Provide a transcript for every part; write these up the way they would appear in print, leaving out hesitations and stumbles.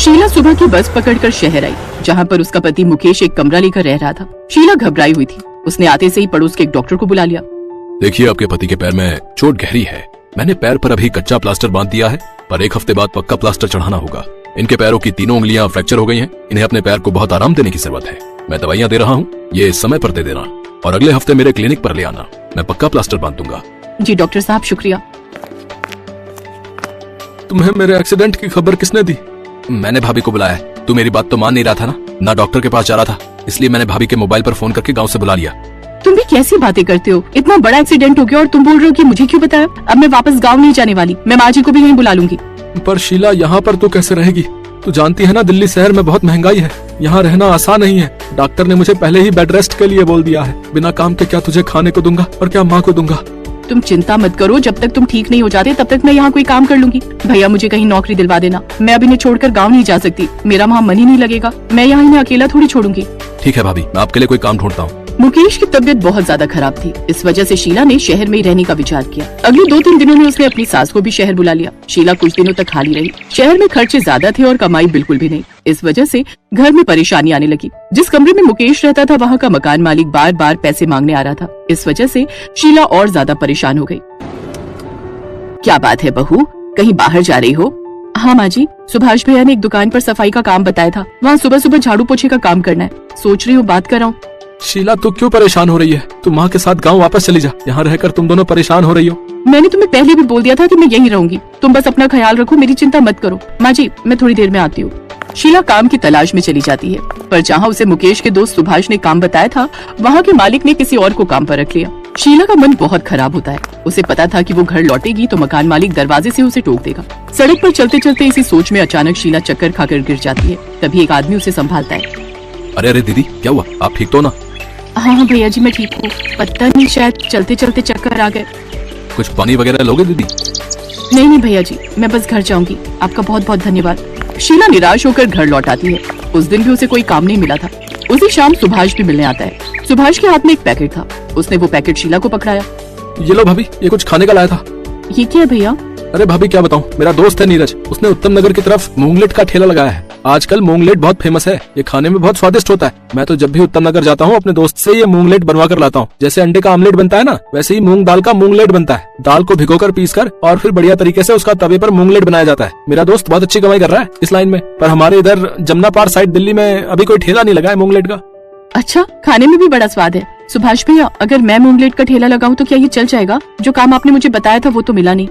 शीला सुबह की बस पकड़कर शहर आई, जहाँ पर उसका पति मुकेश एक कमरा लेकर रह रहा था। शीला घबराई हुई थी। उसने आते से ही पड़ोस के एक डॉक्टर को बुला लिया। देखिए, आपके पति के पैर में चोट गहरी है। मैंने पैर पर अभी कच्चा प्लास्टर बांध दिया है, पर 1 हफ्ते बाद पक्का प्लास्टर चढ़ाना होगा। इनके पैरों की 3 उंगलियां फ्रैक्चर हो गई हैं। इन्हें अपने पैर को बहुत आराम देने की जरूरत है। मैं दवाइयां दे रहा हूँ, ये समय पर दे देना और अगले हफ्ते मेरे क्लिनिक पर ले आना। मैं पक्का प्लास्टर बांध दूंगा। जी डॉक्टर साहब, शुक्रिया। तुम्हें मेरे एक्सीडेंट की खबर किसने दी? मैंने भाभी को बुलाया। तू मेरी बात तो मान नहीं रहा था ना डॉक्टर के पास जा रहा था, इसलिए मैंने भाभी के मोबाइल पर फोन करके गांव से बुला लिया। तुम भी कैसी बातें करते हो? इतना बड़ा एक्सीडेंट हो गया और तुम बोल रहे हो कि मुझे क्यों बताया? अब मैं वापस गांव नहीं जाने वाली। मैं माँ जी को भी यहीं बुला लूंगी। पर शीला, यहाँ पर तू कैसे रहेगी? तू जानती है ना, दिल्ली शहर में बहुत महंगाई है। यहाँ रहना आसान नहीं है। डॉक्टर ने मुझे पहले ही बेड रेस्ट के लिए बोल दिया है। बिना काम के क्या तुझे खाने को दूंगा और क्या माँ को दूंगा? तुम चिंता मत करो, जब तक तुम ठीक नहीं हो जाते तब तक मैं यहाँ कोई काम कर लूंगी। भैया मुझे कहीं नौकरी दिलवा देना। मैं अब इन्हें छोड़कर गाँव नहीं जा सकती। मेरा वहाँ मन ही नहीं लगेगा। मैं यहाँ इन्हें अकेला थोड़ी छोड़ूंगी। ठीक है भाभी, मैं आपके लिए कोई काम ढूंढता हूँ। मुकेश की तबीयत बहुत ज्यादा खराब थी। इस वजह से शीला ने शहर में ही रहने का विचार किया। अगले 2-3 दिनों में उसने अपनी सास को भी शहर बुला लिया। शीला कुछ दिनों तक खाली रही। शहर में खर्चे ज्यादा थे और कमाई बिल्कुल भी नहीं। इस वजह से घर में परेशानी आने लगी। जिस कमरे में मुकेश रहता था, वहाँ का मकान मालिक बार बार पैसे मांगने आ रहा था। इस वजह से शीला और ज्यादा परेशान हो गई। क्या बात है बहू, कहीं बाहर जा रही हो? हाँ माँ जी, सुभाष भैया ने एक दुकान पर सफाई का काम बताया था। वहाँ सुबह सुबह झाड़ू पोछे का काम करना है। सोच रही हूँ बात कर रहा हूँ। शीला, तू क्यों परेशान हो रही है? तुम माँ के साथ गांव वापस चली जा। यहाँ रहकर तुम दोनों परेशान हो रही हो। मैंने तुम्हें पहले भी बोल दिया था कि मैं यहीं रहूंगी। तुम बस अपना ख्याल रखो, मेरी चिंता मत करो। माँ जी, मैं थोड़ी देर में आती हूँ। शीला काम की तलाश में चली जाती है, पर जहाँ उसे मुकेश के दोस्त सुभाष ने काम बताया था, वहाँ के मालिक ने किसी और को काम पर रख लिया। शीला का मन बहुत खराब होता है। उसे पता था कि वो घर लौटेगी तो मकान मालिक दरवाजे से उसे टोक देगा। सड़क पर चलते चलते इसी सोच में अचानक शीला चक्कर खाकर गिर जाती है। तभी एक आदमी उसे संभालता है। अरे अरे दीदी, क्या हुआ? आप ठीक तो ना? हाँ भैया जी, मैं ठीक हूँ। पता नहीं, शायद चलते चलते चक्कर आ गए। कुछ पानी वगैरह लोगे दीदी? नहीं भैया जी, मैं बस घर जाऊंगी। आपका बहुत बहुत धन्यवाद। शीला निराश होकर घर लौट आती है। उस दिन भी उसे कोई काम नहीं मिला था। उसी शाम सुभाष भी मिलने आता है। सुभाष के हाथ में एक पैकेट था। उसने वो पैकेट शीला को पकड़ाया। ये लो भाभी, ये कुछ खाने का लाया था। ये क्या है भैया? अरे भाभी, क्या बताऊं, मेरा दोस्त है नीरज। उसने उत्तम नगर की तरफ मूंगलेट का ठेला लगाया है। आजकल मूंगलेट बहुत फेमस है। ये खाने में बहुत स्वादिष्ट होता है। मैं तो जब भी उत्तम नगर जाता हूँ अपने दोस्त से ये मूंगलेट बनवा कर लाता हूँ। जैसे अंडे का आमलेट बनता है ना, वैसे ही मूंग दाल का मूंगलेट बनता है। दाल को भिगोकर पीसकर और फिर बढ़िया तरीके से उसका तवे पर मूंगलेट बनाया जाता है। मेरा दोस्त बहुत अच्छी कमाई कर रहा है इस लाइन में। पर हमारे इधर जमुना पार साइड दिल्ली में अभी कोई ठेला नहीं लगा है मूंगलेट का। अच्छा, खाने में भी बड़ा स्वाद है। सुभाष भैया, अगर मैं मूंगलेट का ठेला लगाऊं तो क्या ये चल जाएगा? जो काम आपने मुझे बताया था वो तो मिला नहीं।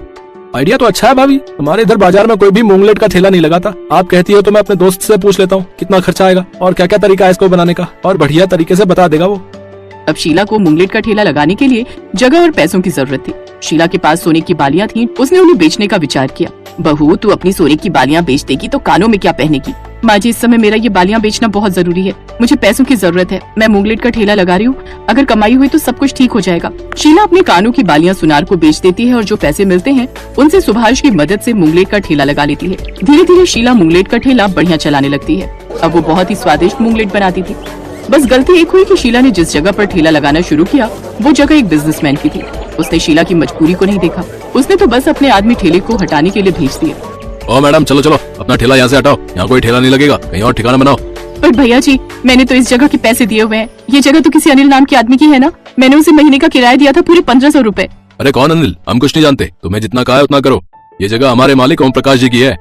आइडिया तो अच्छा है भाभी। हमारे इधर बाजार में कोई भी मूंगलेट का ठेला नहीं लगाता। आप कहती हो तो मैं अपने दोस्त से पूछ लेता हूँ कितना खर्चा आएगा और क्या क्या तरीका है इसको बनाने का, और बढ़िया तरीके से बता देगा वो। अब शीला को मूंगलेट का ठेला लगाने के लिए जगह और पैसों की जरूरत थी। शीला के पास सोने की बालियां थीं। उसने उन्हें बेचने का विचार किया। बहू, तू अपनी सोने की बालियां बेच देगी तो कानों में क्या पहनेगी? माँ जी, इस समय मेरा ये बालियां बेचना बहुत जरूरी है। मुझे पैसों की जरूरत है। मैं मूंगलेट का ठेला लगा रही हूँ। अगर कमाई हुई तो सब कुछ ठीक हो जाएगा। शीला अपने कानों की बालियां सुनार को बेच देती है और जो पैसे मिलते हैं उनसे सुभाष की मदद से मूंगलेट का ठेला लगा लेती है। धीरे धीरे शीला मूंगलेट का ठेला बढ़िया चलाने लगती है। अब वो बहुत ही स्वादिष्ट मूंगलेट बनाती थी। बस गलती एक हुई कि शीला ने जिस जगह पर ठेला लगाना शुरू किया वो जगह एक बिजनेसमैन की थी। उसने शीला की मजबूरी को नहीं देखा। उसने तो बस अपने आदमी ठेले को हटाने के लिए भेज दिए। ओ मैडम, चलो चलो, अपना ठेला यहाँ से हटाओ। यहाँ कोई ठेला नहीं लगेगा, कहीं और ठिकाना बनाओ। पर भैया जी, मैंने तो इस जगह के पैसे दिए हुए हैं। ये जगह तो किसी अनिल नाम के आदमी की है ना? मैंने उसे महीने का किराया दिया था, पूरे 1500 रुपए। अरे कौन अनिल? हम कुछ नहीं जानते। तुम्हें जितना कहा है उतना करो। ये जगह हमारे मालिक ओम प्रकाश जी की है।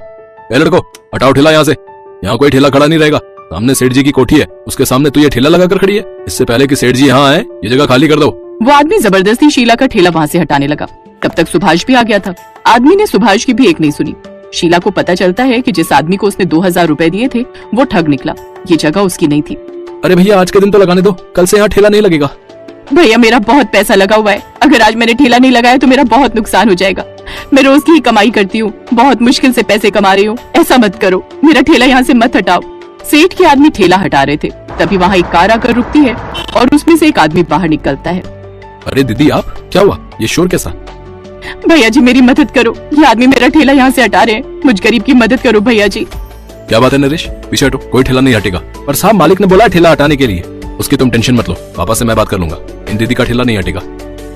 ए लड़को, हटाओ ठेला यहाँ से। यहाँ कोई ठेला खड़ा नहीं रहेगा। सामने सेठ जी की कोठी है, उसके सामने तू ये ठेला लगा कर खड़ी है। इससे पहले कि सेठ जी यहाँ आए, ये जगह खाली कर दो। वो आदमी जबरदस्ती शीला का ठेला वहाँ से हटाने लगा। तब तक सुभाष भी आ गया था। आदमी ने सुभाष की भी एक नहीं सुनी। शीला को पता चलता है कि जिस आदमी को उसने 2000 रुपए दिए थे वो ठग निकला। ये जगह उसकी नहीं थी। अरे भैया, आज के दिन तो लगाने दो, कल से यहाँ ठेला नहीं लगेगा। भैया, मेरा बहुत पैसा लगा हुआ है। अगर आज मैंने ठेला नहीं लगाया तो मेरा बहुत नुकसान हो जाएगा। मैं रोज की ही कमाई करती हूँ, बहुत मुश्किल से पैसे कमा रही हूँ। ऐसा मत करो, मेरा ठेला यहाँ से मत हटाओ। सेठ के आदमी ठेला हटा रहे थे, तभी वहाँ एक कार आकर रुकती है और उसमें से एक आदमी बाहर निकलता है। अरे दीदी, आप क्या हुआ? ये शोर कैसा? भैया जी, मेरी मदद करो। ये आदमी मेरा ठेला यहाँ से हटा रहे हैं। मुझ गरीब की मदद करो भैया जी। क्या बात है नरेश, पीछे हटो। कोई ठेला नहीं हटेगा। पर साहब, मालिक ने बोला ठेला हटाने के लिए। उसकी तुम टेंशन मत लो, पापा से मैं बात कर लूंगा। इन दीदी का ठेला नहीं हटेगा।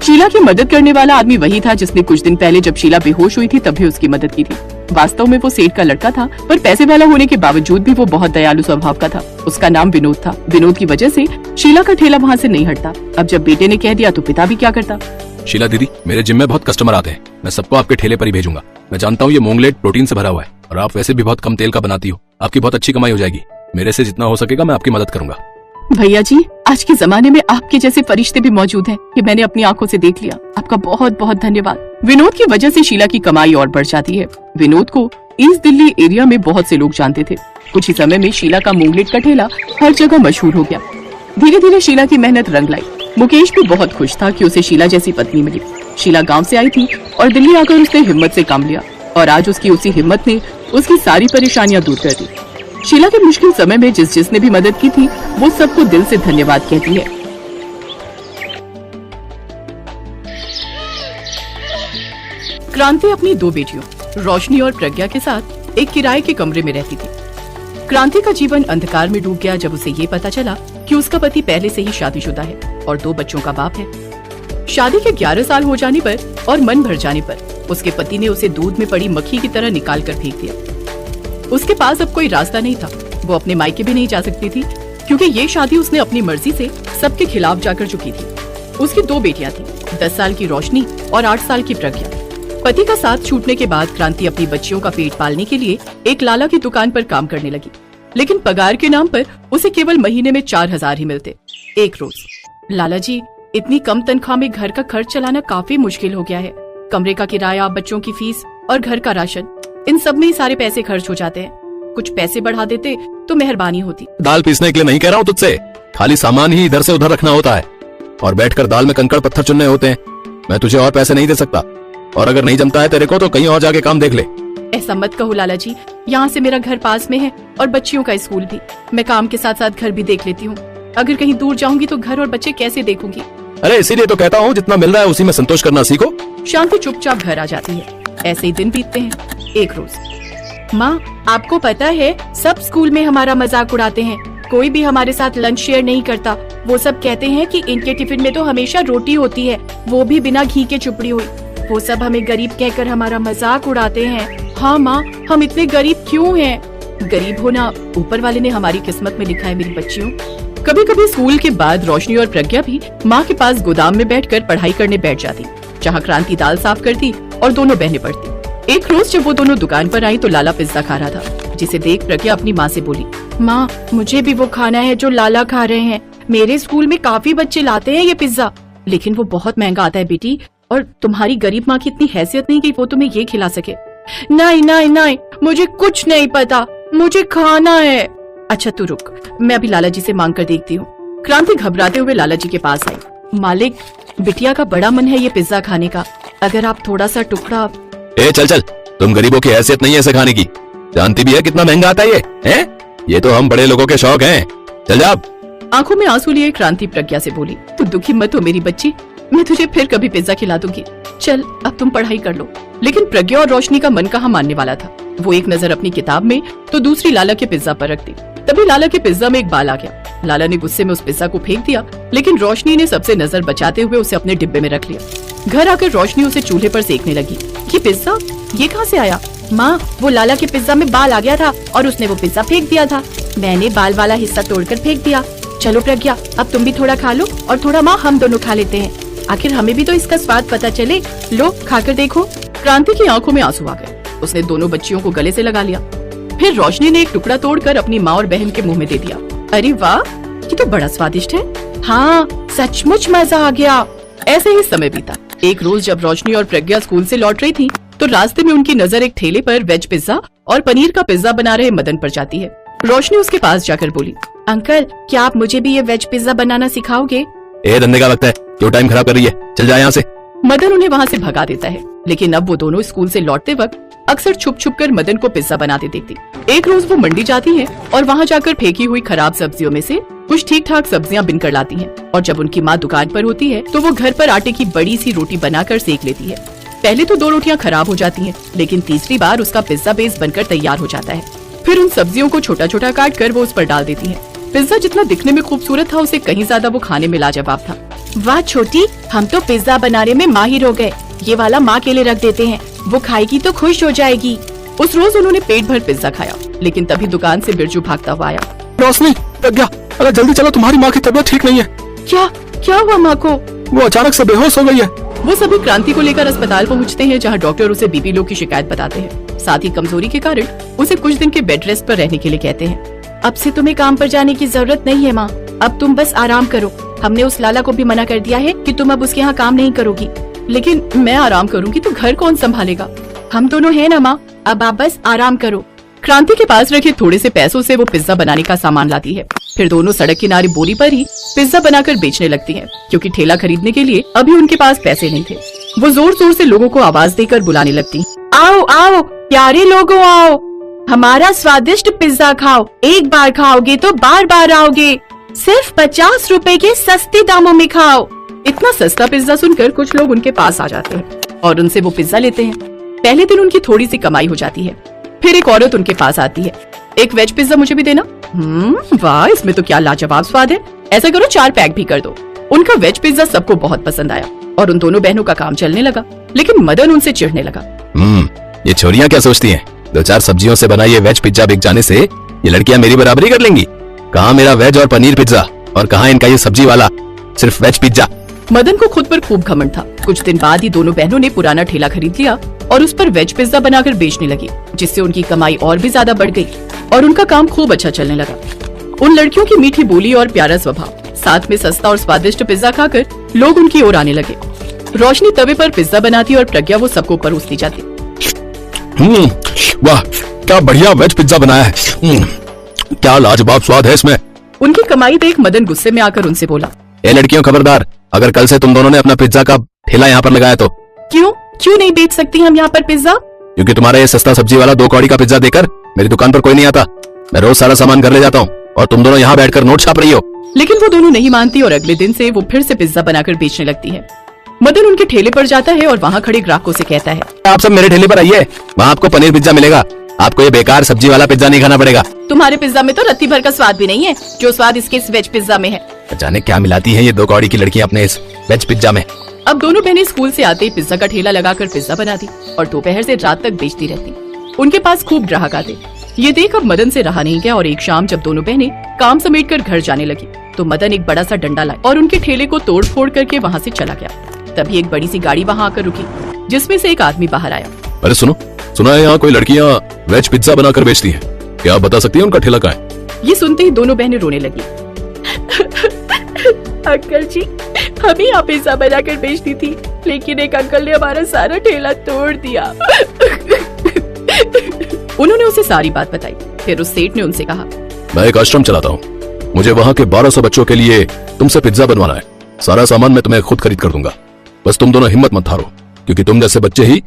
शीला की मदद करने वाला आदमी वही था जिसने कुछ दिन पहले जब शीला बेहोश हुई थी तब भी उसकी मदद की थी। वास्तव में वो सेठ का लड़का था, पर पैसे वाला होने के बावजूद भी वो बहुत दयालु स्वभाव का था। उसका नाम विनोद था। विनोद की वजह से शीला का ठेला वहाँ से नहीं हटता। अब जब बेटे ने कह दिया तो पिता भी क्या करता। शीला दीदी, मेरे जिम में बहुत कस्टमर आते हैं, मैं सबको आपके ठेले पर ही भेजूंगा। मैं जानता हूँ ये मोंगलेट प्रोटीन से भरा हुआ है और आप वैसे भी बहुत कम तेल का बनाती हो, आपकी बहुत अच्छी कमाई हो जाएगी। मेरे से जितना हो सकेगा मैं आपकी मदद करूंगा। भैया जी, आज के जमाने में आपके जैसे फरिश्ते भी मौजूद हैं, कि मैंने अपनी आंखों से देख लिया। आपका बहुत बहुत धन्यवाद। विनोद की वजह से शीला की कमाई और बढ़ जाती है। विनोद को ईस्ट दिल्ली एरिया में बहुत से लोग जानते थे। कुछ ही समय में शीला का मोंगलेट का ठेला हर जगह मशहूर हो गया। धीरे धीरे शीला की मेहनत रंग लाई। मुकेश भी बहुत खुश था कि उसे शीला जैसी पत्नी मिली। शीला गांव से आई थी और दिल्ली आकर उसने हिम्मत से काम लिया और आज उसकी उसी हिम्मत ने उसकी सारी परेशानियां दूर कर दी। शीला के मुश्किल समय में जिसने भी मदद की थी वो सबको दिल से धन्यवाद कहती है। क्रांति अपनी दो बेटियों रोशनी और प्रज्ञा के साथ एक किराए के कमरे में रहती थी। क्रांति का जीवन अंधकार में डूब गया जब उसे ये पता चला कि उसका पति पहले से ही शादीशुदा है और 2 बच्चों का बाप है। शादी के 11 साल हो जाने पर और मन भर जाने पर उसके पति ने उसे दूध में पड़ी मक्खी की तरह निकाल कर फेंक दिया। उसके पास अब कोई रास्ता नहीं था। वो अपने मायके भी नहीं जा सकती थी क्योंकि ये शादी उसने अपनी मर्जी से सबके खिलाफ जाकर चुकी थी। उसकी 2 बेटियां थी, 10 साल की रोशनी और 8 साल की प्रज्ञा। पति का साथ छूटने के बाद क्रांति अपनी बच्चियों का पेट पालने के लिए एक लाला की दुकान पर काम करने लगी, लेकिन पगार के नाम पर उसे केवल महीने में 4000 ही मिलते। एक रोज, लाला जी, इतनी कम तनख्वाह में घर का खर्च चलाना काफी मुश्किल हो गया है। कमरे का किराया, बच्चों की फीस और घर का राशन, इन सब में ही सारे पैसे खर्च हो जाते हैं। कुछ पैसे बढ़ा देते तो मेहरबानी होती। दाल पीसने के लिए नहीं कह रहा हूँ तुझसे, खाली सामान ही इधर से उधर रखना होता है और बैठकर दाल में कंकड़ पत्थर चुनने होते हैं। मैं तुझे और पैसे नहीं दे सकता और अगर नहीं जमता है तेरे को तो कहीं और जाके काम देख ले। ऐसा मत कहो लाला जी, यहाँ से मेरा घर पास में है और बच्चियों का स्कूल भी। मैं काम के साथ साथ घर भी देख लेती हूँ। अगर कहीं दूर जाऊंगी तो घर और बच्चे कैसे देखूंगी? अरे इसीलिए तो कहता हूँ जितना मिल रहा है उसी में संतोष करना सीखो। शांति चुपचाप घर आ जाती है। ऐसे ही दिन बीतते हैं। एक रोज, माँ, आपको पता है सब स्कूल में हमारा मजाक उड़ाते हैं। कोई भी हमारे साथ लंच शेयर नहीं करता। वो सब कहते हैं कि इनके टिफिन में तो हमेशा रोटी होती है, वो भी बिना घी के चुपड़ी हुई। वो सब हमें गरीब कहकर हमारा मजाक उड़ाते हैं। हाँ माँ, हम इतने गरीब क्यों हैं? गरीब होना ऊपर वाले ने हमारी किस्मत में लिखा है मेरी बच्चियों। कभी कभी स्कूल के बाद रोशनी और प्रज्ञा भी माँ के पास गोदाम में बैठकर पढ़ाई करने बैठ जाती, जहाँ क्रांति दाल साफ करती और दोनों बहनें पढ़ती। एक रोज जब वो दोनों दुकान पर आई तो लाला पिज्जा खा रहा था, जिसे देख प्रज्ञा अपनी माँ से बोली, माँ, मुझे भी वो खाना है जो लाला खा रहे हैं। मेरे स्कूल में काफी बच्चे लाते हैं ये पिज्जा, लेकिन वो बहुत महंगा आता है बेटी, और तुम्हारी गरीब माँ की इतनी हैसियत नहीं कि वो तुम्हें ये खिला सके। नहीं नहीं नहीं, मुझे कुछ नहीं पता, मुझे खाना है। अच्छा तू रुक, मैं अभी लाला जी से मांग कर देखती हूँ। क्रांति घबराते हुए लाला जी के पास आई। मालिक, बिटिया का बड़ा मन है ये पिज्जा खाने का, अगर आप थोड़ा सा टुकड़ा। ए चल चल, तुम गरीबों की हैसियत नहीं है इसे खाने की, जानती भी है कितना महंगा आता है ये हैं? ये तो हम बड़े लोगों के शौक हैं, चल जा। आंखों में आंसू लिए क्रांति प्रज्ञा से बोली, तू दुखी मत हो मेरी बच्ची, मैं तुझे फिर कभी पिज्जा खिला दूंगी। चल अब तुम पढ़ाई कर लो। लेकिन प्रज्ञा और रोशनी का मन कहाँ मानने वाला था। वो एक नजर अपनी किताब में तो दूसरी लाला के पिज्जा पर रख दी। तभी लाला के पिज्जा में एक बाल आ गया। लाला ने गुस्से में उस पिज्जा को फेंक दिया, लेकिन रोशनी ने सबसे नजर बचाते हुए उसे अपने डिब्बे में रख लिया। घर आकर रोशनी उसे चूल्हे पर सेकने लगी। ये पिज्जा, ये कहाँ से आया? माँ, वो लाला के पिज्जा में बाल आ गया था और उसने वो पिज्जा फेंक दिया था। मैंने बाल वाला हिस्सा तोड़कर फेंक दिया। चलो प्रज्ञा, अब तुम भी थोड़ा खा लो और थोड़ा माँ हम दोनों खा लेते हैं, आखिर हमें भी तो इसका स्वाद पता चले। लो खाकर देखो। क्रांति की आंखों में आंसू आ गए। उसने दोनों बच्चियों को गले से लगा लिया। फिर रोशनी ने एक टुकड़ा तोड़कर अपनी माँ और बहन के मुंह में दे दिया। अरे वाह, ये तो बड़ा स्वादिष्ट है। हाँ, सचमुच मजा आ गया। ऐसे ही समय बीता। एक रोज जब रोशनी और प्रज्ञा स्कूल से लौट रही थी तो रास्ते में उनकी नजर एक ठेले पर वेज पिज्जा और पनीर का पिज्जा बना रहे मदन पर जाती है। रोशनी उसके पास जाकर बोली, अंकल, क्या आप मुझे भी ये वेज पिज्जा बनाना सिखाओगे? ए धंधे का वक्त है, क्यों टाइम खराब कर रही है, चल जा यहाँ से। मदन उन्हें वहाँ से भगा देता है, लेकिन अब वो दोनों स्कूल से लौटते वक्त अक्सर छुप छुप कर मदन को पिज्जा बनाते देखती। एक रोज वो मंडी जाती हैं और वहाँ जाकर फेंकी हुई खराब सब्जियों में से कुछ ठीक ठाक सब्जियां बिन कर लाती हैं। और जब उनकी माँ दुकान पर होती है तो वो घर पर आटे की बड़ी सी रोटी बनाकर सेक लेती है। पहले तो 2 रोटियां खराब हो जाती हैं, लेकिन तीसरी बार उसका पिज्जा बेस बनकर तैयार हो जाता है। फिर उन सब्जियों को छोटा छोटा काट कर वो उस पर डाल देती है। पिज्जा जितना दिखने में खूबसूरत था, उसे कहीं ज्यादा वो खाने में लाजवाब था। वाह छोटी, हम तो पिज्जा बनाने में माहिर हो गए। ये वाला माँ के लिए रख देते हैं, वो खाएगी तो खुश हो जाएगी। उस रोज उन्होंने पेट भर पिज्जा खाया, लेकिन तभी दुकान से बिरजू भागता हुआ आया। रोशनी, प्रज्ञा, अरे जल्दी चलो, तुम्हारी माँ की तबीयत ठीक नहीं है। क्या हुआ माँ को? वो अचानक से बेहोश हो गई है। वो सभी क्रांति को लेकर अस्पताल पहुँचते हैं, जहाँ डॉक्टर उसे बीपी लो की शिकायत बताते हैं। साथ ही कमजोरी के कारण उसे कुछ दिन के बेड रेस्ट पर रहने के लिए कहते हैं। अब से तुम्हें काम पर जाने की जरूरत नहीं है माँ, अब तुम बस आराम करो। हमने उस लाला को भी मना कर दिया है कि तुम अब उसके यहाँ काम नहीं करोगी। लेकिन मैं आराम करूंगी तो घर कौन संभालेगा? हम दोनों हैं ना माँ, अब आप बस आराम करो। क्रांति के पास रखे थोड़े से पैसों से वो पिज्जा बनाने का सामान लाती है। फिर दोनों सड़क किनारे बोरी पर ही पिज्जा बनाकर बेचने लगती हैं, क्योंकि ठेला खरीदने के लिए अभी उनके पास पैसे नहीं थे। वो जोर जोर से लोगों को आवाज देकर बुलाने लगती, आओ आओ प्यारे लोगों, आओ हमारा स्वादिष्ट पिज्जा खाओ। एक बार खाओगे तो बार बार आओगे। सिर्फ 50 रुपए के सस्ते दामों में खाओ। इतना सस्ता पिज्जा सुनकर कुछ लोग उनके पास आ जाते हैं और उनसे वो पिज्जा लेते हैं। पहले दिन उनकी थोड़ी सी कमाई हो जाती है। फिर एक औरत उनके पास आती है, एक वेज पिज्जा मुझे भी देना। वाह, इसमें तो क्या लाजवाब स्वाद है। ऐसा करो 4 पैक भी कर दो। उनका वेज पिज्जा सबको बहुत पसंद आया और उन दोनों बहनों का काम चलने लगा। लेकिन मदन उनसे चिढ़ने लगा। ये छोरियां क्या सोचती हैं? 2-4 सब्जियों से बना ये वेज पिज्जा बिक जाने से ये लड़कियां मेरी बराबरी कर लेंगी। कहाँ मेरा वेज और पनीर पिज्जा, और कहाँ इनका ये सब्जी वाला सिर्फ वेज पिज्जा। मदन को खुद पर खूब घमंड था। कुछ दिन बाद ही दोनों बहनों ने पुराना ठेला खरीद लिया और उस पर वेज पिज्जा बनाकर बेचने लगी, जिससे उनकी कमाई और भी ज्यादा बढ़ गई और उनका काम खूब अच्छा चलने लगा। उन लड़कियों की मीठी बोली और प्यारा स्वभाव, साथ में सस्ता और स्वादिष्ट पिज्जा खाकर लोग उनकी ओर आने लगे। रोशनी तवे पर पिज्जा बनाती और प्रज्ञा वो सबको परोसती जाती। वाह, क्या बढ़िया वेज पिज्जा बनाया है। क्या लाजवाब स्वाद है इसमें। उनकी कमाई देख मदन गुस्से में आकर उनसे बोला, ए लड़कियों, खबरदार, अगर कल से तुम दोनों ने अपना पिज्जा का ठेला यहाँ पर लगाया तो। क्यों नहीं बेच सकती हम यहाँ पर पिज्जा? क्योंकि तुम्हारा ये सस्ता सब्जी वाला 2 कौड़ी का पिज्जा देकर मेरी दुकान पर कोई नहीं आता। मैं रोज सारा सामान घर ले जाता हूँ और तुम दोनों यहाँ बैठकर नोट छाप रही हो। लेकिन वो दोनों नहीं मानती और अगले दिन से वो फिर से पिज्जा बनाकर बेचने लगती है। मदन उनके ठेले पर जाता है और वहाँ खड़े ग्राहकों से कहता है, आप सब मेरे ठेले पर आइए, वहाँ आपको पनीर पिज्जा मिलेगा। आपको ये बेकार सब्जी वाला पिज्जा नहीं खाना पड़ेगा। तुम्हारे पिज्जा में तो रत्ती भर का स्वाद भी नहीं है जो स्वाद इसके इस वेज पिज्जा में है। जाने क्या मिलाती हैं ये 2 कौड़ी की लड़कियां अपने इस वेज पिज्जा में। अब दोनों बहनें स्कूल से आते ही पिज्जा का ठेला लगाकर पिज्जा बनाती और दोपहर से रात तक बेचती रहती। उनके पास खूब ग्राहक आते। ये देख अब मदन से रहा नहीं गया और एक शाम जब दोनों बहनें काम समेटकर घर जाने लगी तो मदन एक बड़ा सा डंडा लाया और उनके ठेले को तोड़ फोड़ करके वहाँ से चला गया। तभी एक बड़ी सी गाड़ी वहाँ आकर रुकी, जिसमें से एक आदमी बाहर आया। अरे सुना है यहाँ कोई लड़कियाँ वेज पिज्जा बनाकर बेचती हैं। क्या आप बता सकती हैं उनका ठेला कहाँ है? ये सुनते ही दोनों बहनें रोने लगी। अंकल जी, हम ही यहाँ पिज्जा बनाकर बेचती थी, लेकिन एक अंकल ने हमारा सारा ठेला तोड़ दिया। उन्होंने उसे सारी बात बताई। फिर उस सेठ ने उनसे कहा, मैं एक आश्रम चलाता हूँ, मुझे वहाँ के 1200 बच्चों के लिए तुमसे पिज्जा बनवाना है। सारा सामान मैं तुम्हें खुद खरीद कर दूंगा। बस तुम दोनों हिम्मत मत हारो, क्योंकि तुम जैसे बच्चे ही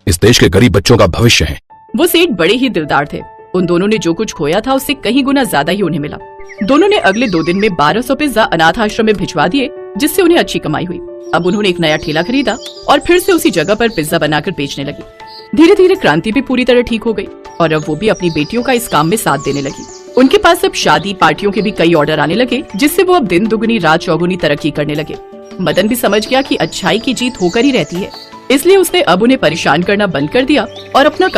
इस देश के गरीब बच्चों का भविष्य हैं। वो सेठ बड़े ही दिलदार थे। उन दोनों ने जो कुछ खोया था उससे कहीं गुना ज्यादा ही उन्हें मिला। दोनों ने अगले 2 दिन में 1200 पिज्जा अनाथ आश्रम में भिजवा दिए, जिससे उन्हें अच्छी कमाई हुई। अब उन्होंने एक नया ठेला खरीदा और फिर से उसी जगह पर पिज्जा बनाकर बेचने लगी। धीरे धीरे क्रांति भी पूरी तरह ठीक हो गई और अब वो भी अपनी बेटियों का इस काम में साथ देने लगी। उनके पास अब शादी पार्टियों के भी कई ऑर्डर आने लगे, जिससे वो अब दिन दुगनी रात चौगुनी तरक्की करने लगे। मदन भी समझ गया कि अच्छाई की जीत होकर ही रहती है, इसलिए उसने अब उन्हें परेशान करना बंद कर दिया और अपना